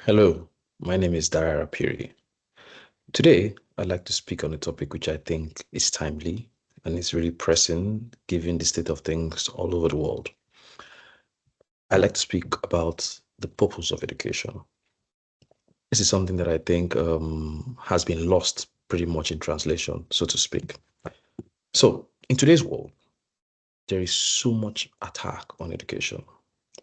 Hello, my name is Dara Piri. Today, I'd like to speak on a topic which I think is timely and is really pressing given the state of things all over the world. I'd like to speak about the purpose of education. This is something that I think has been lost pretty much in translation, so to speak. So, in today's world, there is so much attack on education.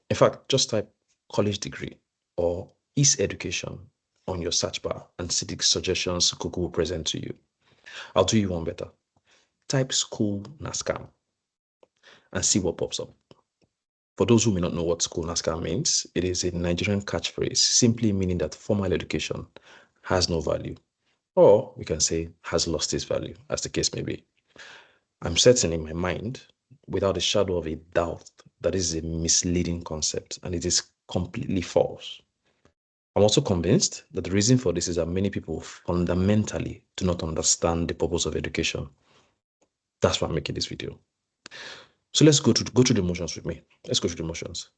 In fact, just type college degree or is education on your search bar and see the suggestions Google will present to you. I'll do you one better. Type school na scam and see what pops up. For those who may not know what school na scam means, it is a Nigerian catchphrase simply meaning that formal education has no value, or we can say has lost its value, as the case may be. I'm certain in my mind, without a shadow of a doubt, that this is a misleading concept and it is completely false. I'm also convinced that the reason for this is that many people fundamentally do not understand the purpose of education. That's why I'm making this video. So let's go through the motions with me. Let's go through the motions.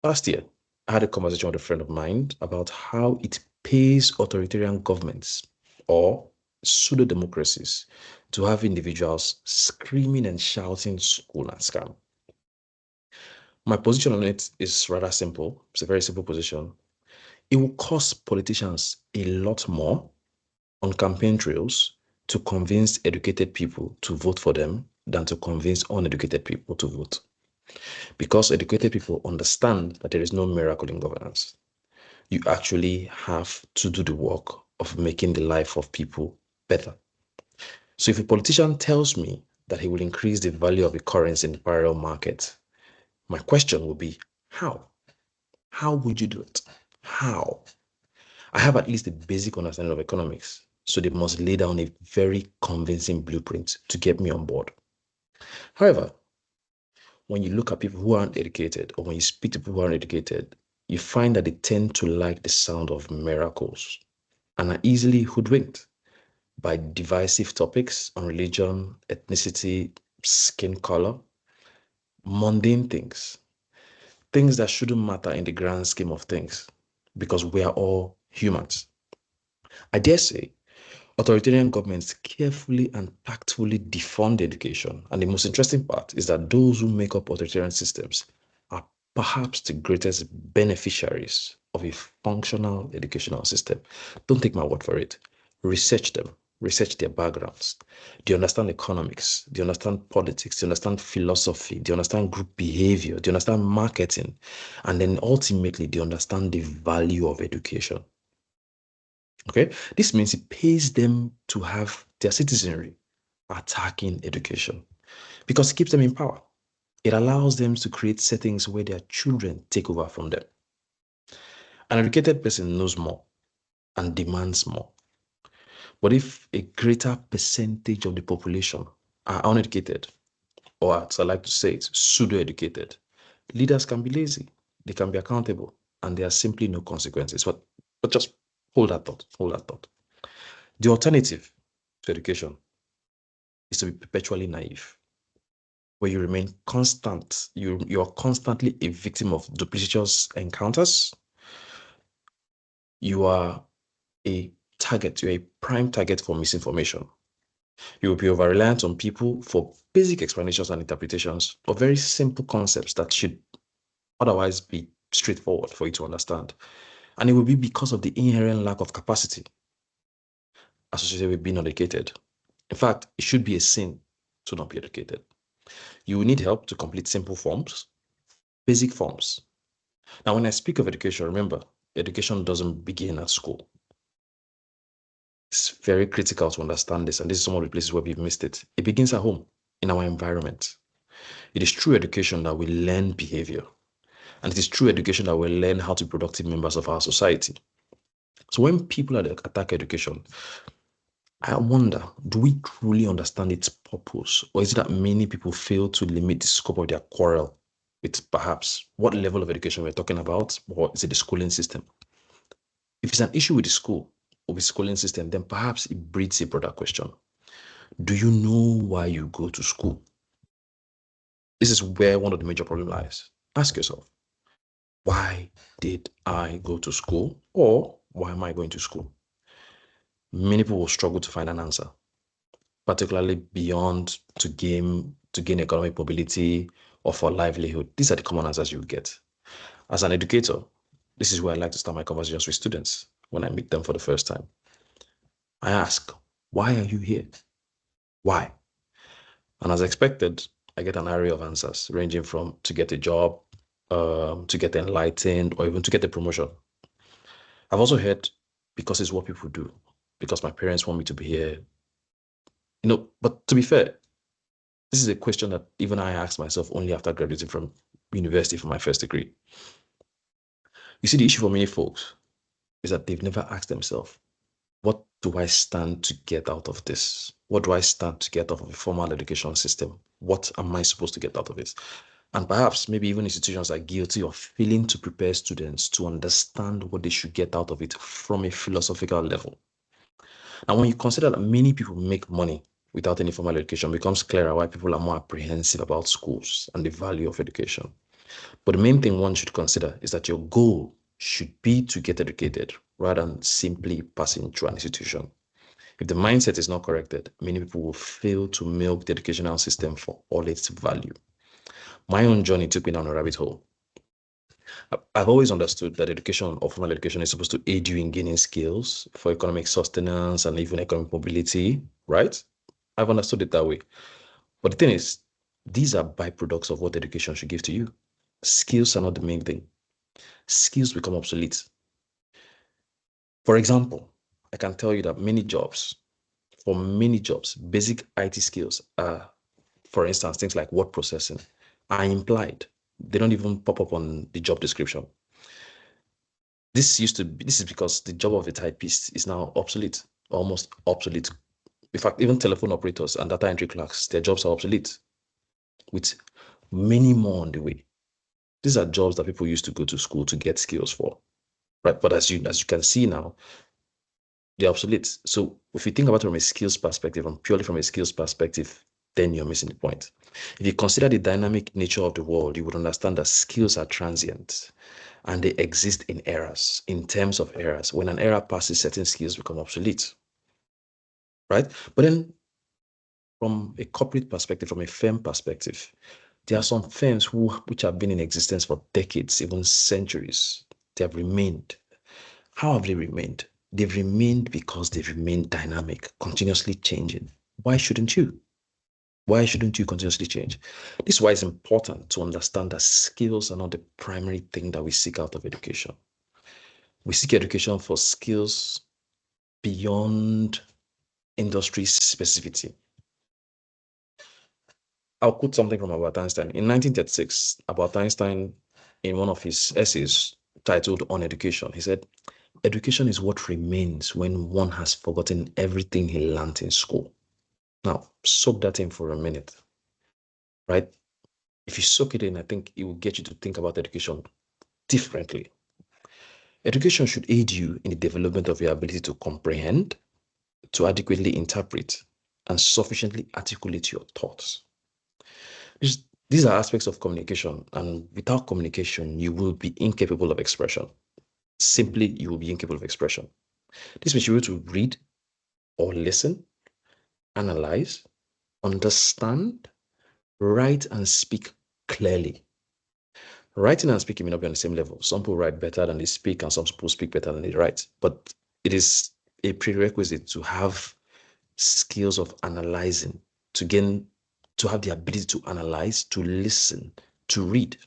Last year, I had a conversation with a friend of mine about how it pays authoritarian governments or pseudo democracies to have individuals screaming and shouting school and scam. My position on it is rather simple. It's a very simple position. It will cost politicians a lot more on campaign trails to convince educated people to vote for them than to convince uneducated people to vote. Because educated people understand that there is no miracle in governance. You actually have to do the work of making the life of people better. So if a politician tells me that he will increase the value of a currency in the parallel market, my question will be, how? How would you do it? How? I have at least a basic understanding of economics, so they must lay down a very convincing blueprint to get me on board. However, when you look at people who aren't educated or when you speak to people who aren't educated, you find that they tend to like the sound of miracles and are easily hoodwinked by divisive topics on religion, ethnicity, skin color, mundane things, things that shouldn't matter in the grand scheme of things because we are all humans. I dare say authoritarian governments carefully and tactfully defund education. And the most interesting part is that those who make up authoritarian systems are perhaps the greatest beneficiaries of a functional educational system. Don't take my word for it. Research them, research their backgrounds. Do you understand economics? Do you understand politics? Do you understand philosophy? Do you understand group behavior? Do you understand marketing? And then ultimately, do you understand the value of education? Okay, this means it pays them to have their citizenry attacking education because it keeps them in power. It allows them to create settings where their children take over from them. An educated person knows more and demands more. But if a greater percentage of the population are uneducated, or as I like to say it, pseudo educated, leaders can be lazy, they can be accountable, and there are simply no consequences. But just hold that thought, hold that thought. The alternative to education is to be perpetually naive, where you remain constant, you're constantly a victim of duplicitous encounters. You are a target, you're a prime target for misinformation. You will be over reliant on people for basic explanations and interpretations of very simple concepts that should otherwise be straightforward for you to understand. And it will be because of the inherent lack of capacity associated with being educated. In fact, it should be a sin to not be educated. You will need help to complete simple forms, basic forms. Now, when I speak of education, remember, education doesn't begin at school. It's very critical to understand this, and this is some of the places where we've missed it. It begins at home, in our environment. It is through education that we learn behavior, and it is through education that we learn how to be productive members of our society. So when people attack education, I wonder, do we truly understand its purpose? Or is it that many people fail to limit the scope of their quarrel with perhaps what level of education we're talking about, or is it the schooling system? If it's an issue with the school or with schooling system, then perhaps it breeds a broader question. Do you know why you go to school? This is where one of the major problems lies. Ask yourself, Why did I go to school? Or why am I going to school? Many people will struggle to find an answer, particularly beyond to gain economic mobility or for livelihood. These are the common answers you get. As an educator, this is where I like to start my conversations with students when I meet them for the first time. I ask, why are you here? Why? And as expected, I get an array of answers ranging from to get a job, to get enlightened, or even to get a promotion. I've also heard because it's what people do, because my parents want me to be here. But to be fair, this is a question that even I asked myself only after graduating from university for my first degree. You see, the issue for many folks is that they've never asked themselves, what do I stand to get out of this? What do I stand to get out of a formal education system? What am I supposed to get out of it? And perhaps maybe even institutions are guilty of failing to prepare students to understand what they should get out of it from a philosophical level. And when you consider that many people make money without any formal education, it becomes clearer why people are more apprehensive about schools and the value of education. But the main thing one should consider is that your goal should be to get educated rather than simply passing through an institution. If the mindset is not corrected, many people will fail to milk the educational system for all its value. My own journey took me down a rabbit hole. I've always understood that education or formal education is supposed to aid you in gaining skills for economic sustenance and even economic mobility, right? I've understood it that way. But the thing is, these are byproducts of what education should give to you. Skills are not the main thing. Skills become obsolete. For example, I can tell you that for many jobs, basic IT skills are, for instance, things like word processing are implied. They don't even pop up on the job description. This is because the job of a typist is now obsolete, almost obsolete. In fact, even telephone operators and data entry clerks, their jobs are obsolete, with many more on the way. These are jobs that people used to go to school to get skills for, right? But as you can see now, they're obsolete. So if you think about it from a skills perspective, and purely from a skills perspective, then you're missing the point. If you consider the dynamic nature of the world, you would understand that skills are transient and they exist in eras, in terms of eras. When an era passes, certain skills become obsolete, right? But then from a corporate perspective, from a firm perspective, there are some firms which have been in existence for decades, even centuries. They have remained. How have they remained? They've remained because they've remained dynamic, continuously changing. Why shouldn't you? Why shouldn't you continuously change? This is why it's important to understand that skills are not the primary thing that we seek out of education. We seek education for skills beyond industry specificity. I'll quote something from Albert Einstein. In 1936, Albert Einstein, in one of his essays titled On Education, he said, education is what remains when one has forgotten everything he learned in school. Now, soak that in for a minute, right? If you soak it in, I think it will get you to think about education differently. Education should aid you in the development of your ability to comprehend, to adequately interpret, and sufficiently articulate your thoughts. These are aspects of communication, and without communication, you will be incapable of expression. Simply, you will be incapable of expression. This means you're able to read or listen, analyze, understand, write, and speak clearly. Writing and speaking may not be on the same level. Some people write better than they speak, and some people speak better than they write. But it is a prerequisite to have skills of analyzing, to have the ability to analyze, to listen, to read.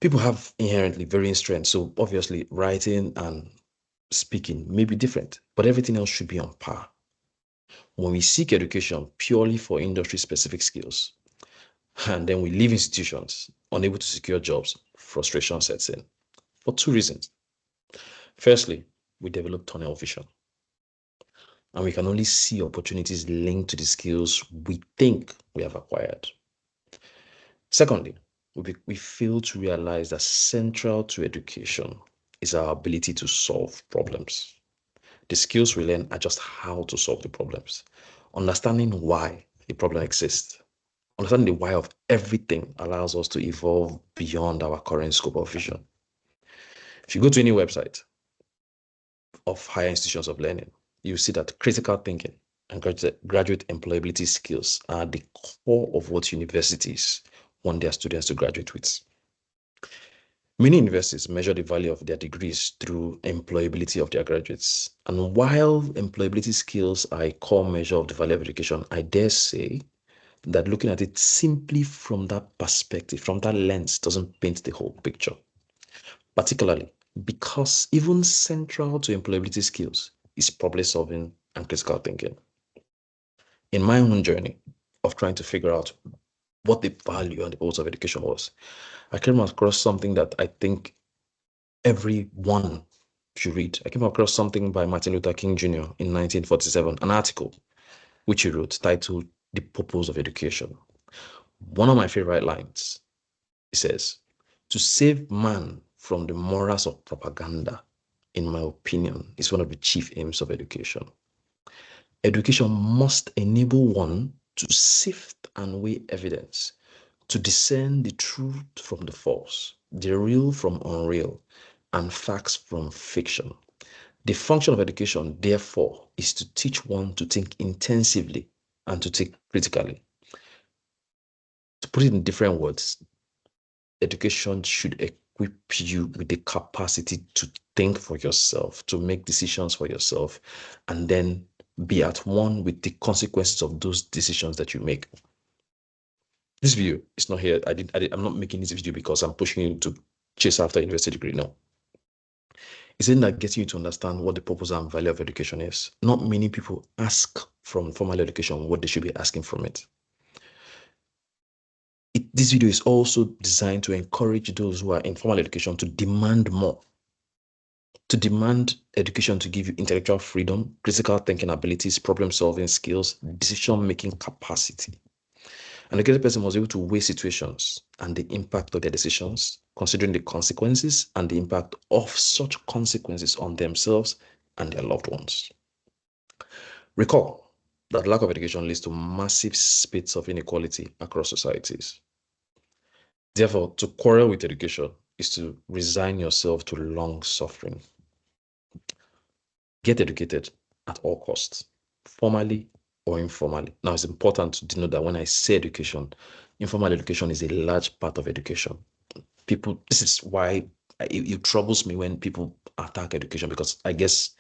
People have inherently varying strengths. So obviously, writing and speaking may be different, but everything else should be on par. When we seek education purely for industry specific skills, and then we leave institutions unable to secure jobs, frustration sets in for two reasons. Firstly, we develop tunnel vision, and we can only see opportunities linked to the skills we think we have acquired. Secondly, we fail to realize that central to education is our ability to solve problems. The skills we learn are just how to solve the problems, understanding why a problem exists, Understanding the why of everything allows us to evolve beyond our current scope of vision. If you go to any website of higher institutions of learning, you see that critical thinking and graduate employability skills are the core of what universities want their students to graduate with. Many universities measure the value of their degrees through employability of their graduates. And while employability skills are a core measure of the value of education, I dare say that looking at it simply from that perspective, from that lens, doesn't paint the whole picture. Particularly because even central to employability skills is problem solving and critical thinking. In my own journey of trying to figure out what the value and the purpose of education was, I came across something that I think everyone should read. I came across something by Martin Luther King Jr. in 1947, an article which he wrote titled The Purpose of Education. One of my favorite lines, it says, "To save man from the morals of propaganda, in my opinion, is one of the chief aims of education. Education must enable one to sift and weigh evidence, to discern the truth from the false, the real from unreal, and facts from fiction. The function of education, therefore, is to teach one to think intensively and to think critically. To put it in different words, education should equip you with the capacity to think for yourself, to make decisions for yourself, and then be at one with the consequences of those decisions that you make." This video is not here. I'm not making this video because I'm pushing you to chase after a university degree. No. It's in that getting you to understand what the purpose and value of education is. Not many people ask from formal education what they should be asking from it. This video is also designed to encourage those who are in formal education to demand more. To demand education to give you intellectual freedom, critical thinking abilities, problem-solving skills, decision-making capacity. An educated person must be able to weigh situations and the impact of their decisions, considering the consequences and the impact of such consequences on themselves and their loved ones. Recall that lack of education leads to massive spits of inequality across societies. Therefore, to quarrel with education is to resign yourself to long suffering. Get educated at all costs, formally or informally. Now, it's important to denote that when I say education, informal education is a large part of education. This is why it troubles me when people attack education, because I guess,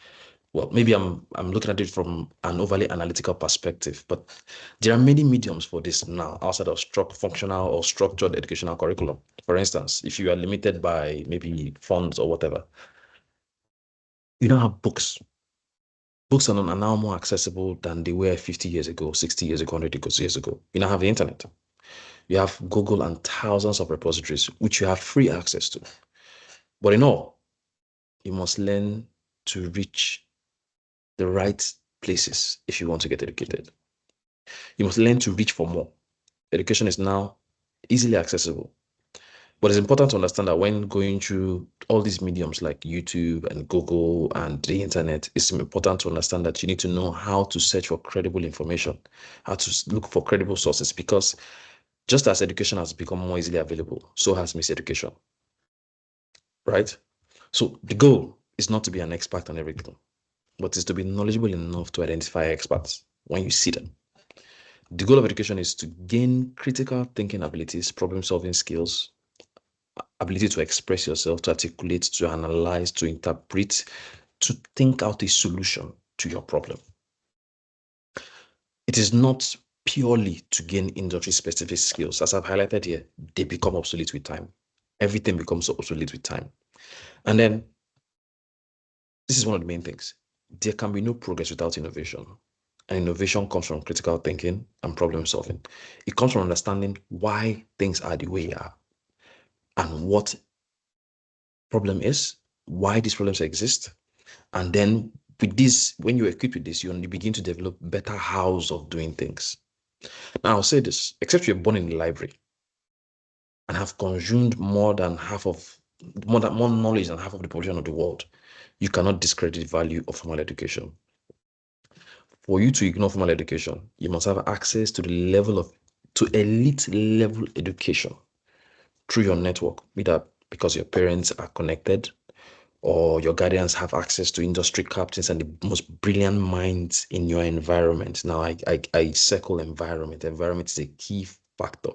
well, maybe I'm looking at it from an overly analytical perspective, but there are many mediums for this now outside of functional or structured educational curriculum. For instance, if you are limited by maybe funds or whatever, you don't have books. Books are now more accessible than they were 50 years ago, 60 years ago, 100 years ago. You now have the internet. You have Google and thousands of repositories, which you have free access to. But in all, you must learn to reach the right places if you want to get educated. You must learn to reach for more. Education is now easily accessible. But it's important to understand that when going through all these mediums like YouTube and Google and the internet, it's important to understand that you need to know how to search for credible information, how to look for credible sources, because just as education has become more easily available, so has miseducation, right? So the goal is not to be an expert on everything, but is to be knowledgeable enough to identify experts when you see them. The goal of education is to gain critical thinking abilities, problem-solving skills, ability to express yourself, to articulate, to analyze, to interpret, to think out a solution to your problem. It is not purely to gain industry-specific skills. As I've highlighted here, they become obsolete with time. Everything becomes obsolete with time. And then, this is one of the main things. There can be no progress without innovation. And innovation comes from critical thinking and problem solving. It comes from understanding why things are the way they are and what problem is, why these problems exist. And then with this, when you're equipped with this, you begin to develop better hows of doing things. Now, I'll say this, except you're born in the library and have consumed more knowledge than half of the population of the world, you cannot discredit the value of formal education. For you to ignore formal education, you must have access to the level of to elite level education through your network, either because your parents are connected or your guardians have access to industry captains and the most brilliant minds in your environment. Now, I circle environment. Environment is a key factor.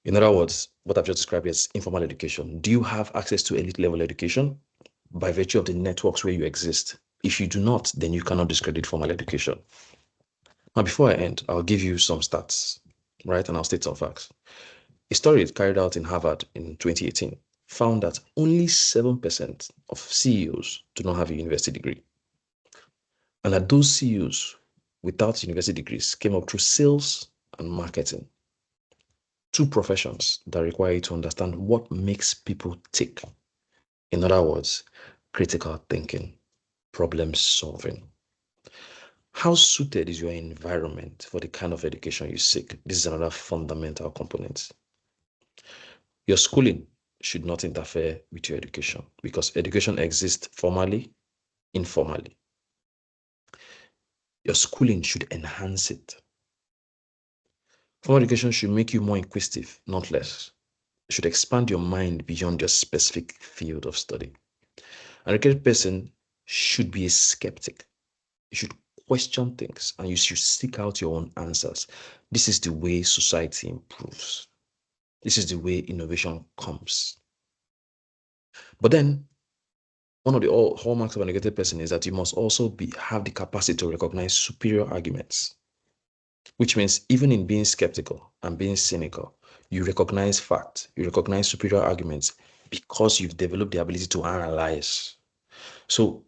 In other words, what I've just described as informal education. Do you have access to elite level education by virtue of the networks where you exist? If you do not, then you cannot discredit formal education. Now, before I end, I'll give you some stats, right? And I'll state some facts. A study carried out in Harvard in 2018 found that only 7% of CEOs do not have a university degree. And that those CEOs without university degrees came up through sales and marketing, two professions that require you to understand what makes people tick. In other words, critical thinking, problem solving. How suited is your environment for the kind of education you seek? This is another fundamental component. Your schooling should not interfere with your education because education exists formally, informally. Your schooling should enhance it. Formal education should make you more inquisitive, not less. It should expand your mind beyond your specific field of study. An educated person should be a skeptic. You should question things and you should seek out your own answers. This is the way society improves. This is the way innovation comes. But then, one of the hallmarks of an educated person is that you must also have the capacity to recognize superior arguments, which means even in being skeptical and being cynical, you recognize facts, you recognize superior arguments because you've developed the ability to analyze. So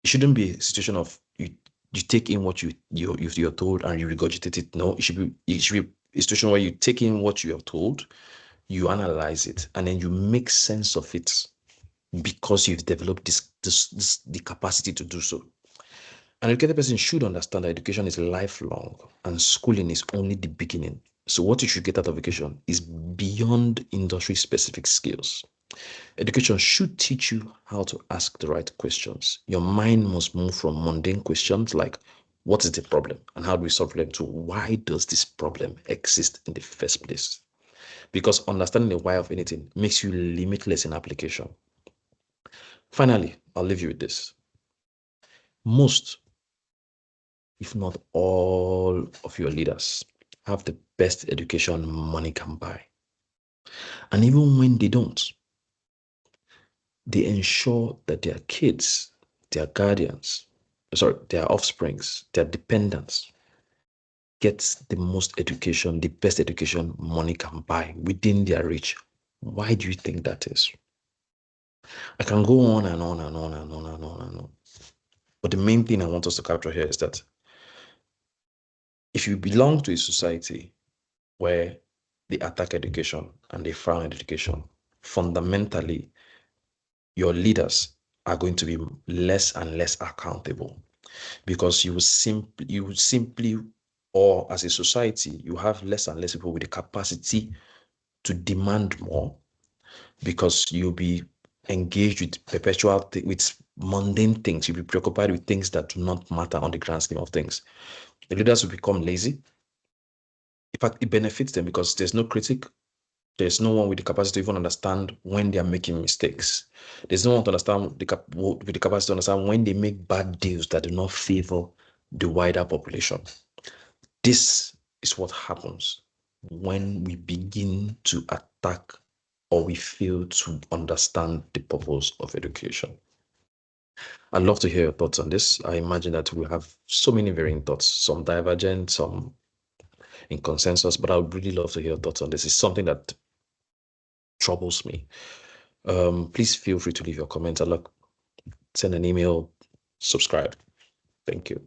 it shouldn't be a situation of you take in what you're told and you regurgitate it. No, it should be a situation where you take in what you are told, you analyze it, and then you make sense of it because you've developed the capacity to do so. An educated person should understand that education is lifelong and schooling is only the beginning. So what you should get out of education is beyond industry specific skills. Education should teach you how to ask the right questions. Your mind must move from mundane questions like, what is the problem and how do we solve it, to why does this problem exist in the first place? Because understanding the why of anything makes you limitless in application. Finally, I'll leave you with this. Most, if not all, of your leaders have the best education money can buy. And even when they don't, they ensure that their kids, their guardians, their offsprings, their dependents get the most education, the best education money can buy within their reach. Why do you think that is? I can go on and on and on and on and on and on. But the main thing I want us to capture here is that if you belong to a society where they attack education and they frown education, fundamentally, your leaders are going to be less and less accountable because you would simply, or as a society, you have less and less people with the capacity to demand more because you'll be engaged with with mundane things. You'll be preoccupied with things that do not matter on the grand scheme of things. The leaders will become lazy. In fact, it benefits them because there's no critic. There's no one with the capacity to even understand when they are making mistakes. There's no one to understand with the capacity to understand when they make bad deals that do not favor the wider population. This is what happens when we begin to attack or we fail to understand the purpose of education. I'd love to hear your thoughts on this. I imagine that we have so many varying thoughts, some divergent, some in consensus, but I would really love to hear your thoughts on this. It's something that troubles me. Please feel free to leave your comments. I'll send an email, subscribe. Thank you.